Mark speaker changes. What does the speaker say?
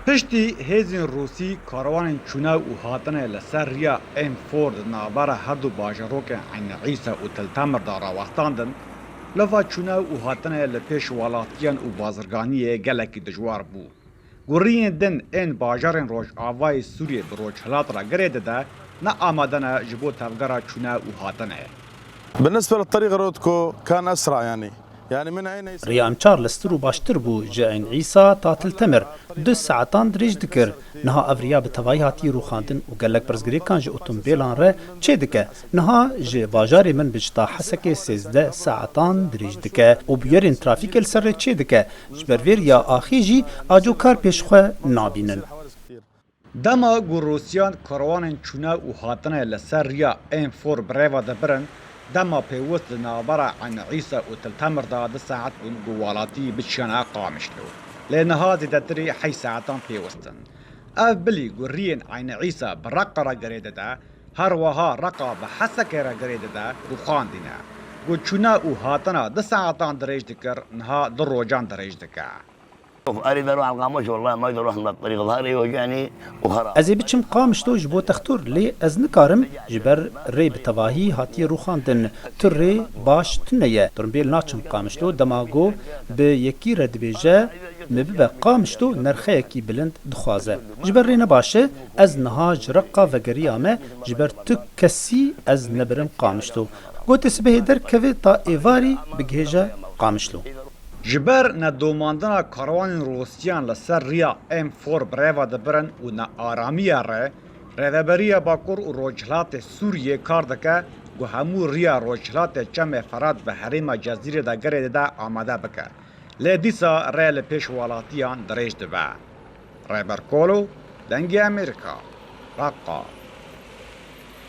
Speaker 1: پشتی هێزین رووسی کاروانên çûna û hatine li ser riya M4 di navbera her du bajarokên Eynîsa û Tiltemirda rawestandin, leva çûna û hatine li pêş welatiyan û bazirganiyê gelekî dijwar bû. Guriyên din ên bajarên Rojavayê Sûriyê bi rojhilat re girê dide, ne amade ne ji bo tevgera çûna û hatinê.
Speaker 2: بالنسبة للطريق رودكو كان أسرع يعني من عين
Speaker 3: ريام چارلستر و باشتر بو جاین عیسا تا تلتمر 2 ساعتان دريج دکر نها افریا به توایی هاتی رو خاندن و گلک برزگری کان جه اتومبیلان ره چه دکه نها جه باجاری من بجتا حسک 13 ساعتان دريج دکه و بیارین ترافیک السر چه دکه جبرویر یا آخی جی آجو کار پیشخواه نابینن.
Speaker 1: Dema ku Rûsyan karwanên çûna û hatine li ser riya M4 birêva dibirin, dema pêwîst li navbera Eynîsa û Tiltemirda 2 saet bûn ku welatî biçiyane Qamişlo. Lê niha zêdetirî 8 saetan pêwîstin. Ev bilî ku riyên Eynîsa bi reqa re girê dide, her wiha reqa bi hesekê re girê dide û xandîne. Ku çûna û hatina 2 saetan dirêj dikir, niha 2 rojan dirêj dike.
Speaker 4: اريد اروح على القاموس والله ما اقدر اروح من الطريق ظهري يوجعني وخرا
Speaker 3: از بچم قامشتو جبو تختور لی از نکارم جبر ری بتواهی هاتی روخاندن تر ری باش تنیه ترمبیل ناچم قامشتو دماغو به یکی ردبیجه مبه قامشتو نرخه یکی بلند دخوازه جبر ری نباشه از نها جرقا وگریامه جبر تو کسی از نبرم قامشتو گوت سبه در کوی تا ایواری بگهجه قامشتو
Speaker 1: Ji ber nedomandina karwanên Rûsyan li ser riya M4 birêva dibirin û nearamiya re, Rêveberiya Bakur û Rojhilatê Sûriyê kar dike ku hemû riya rojhilatê çemê Ferhat bi herêma Cezîrê de girê dide amade bike. Lê dîsa rê li pêş welatiyan dirêj dibe. Rêberkolo, Dengê Amerîka, Raqqa.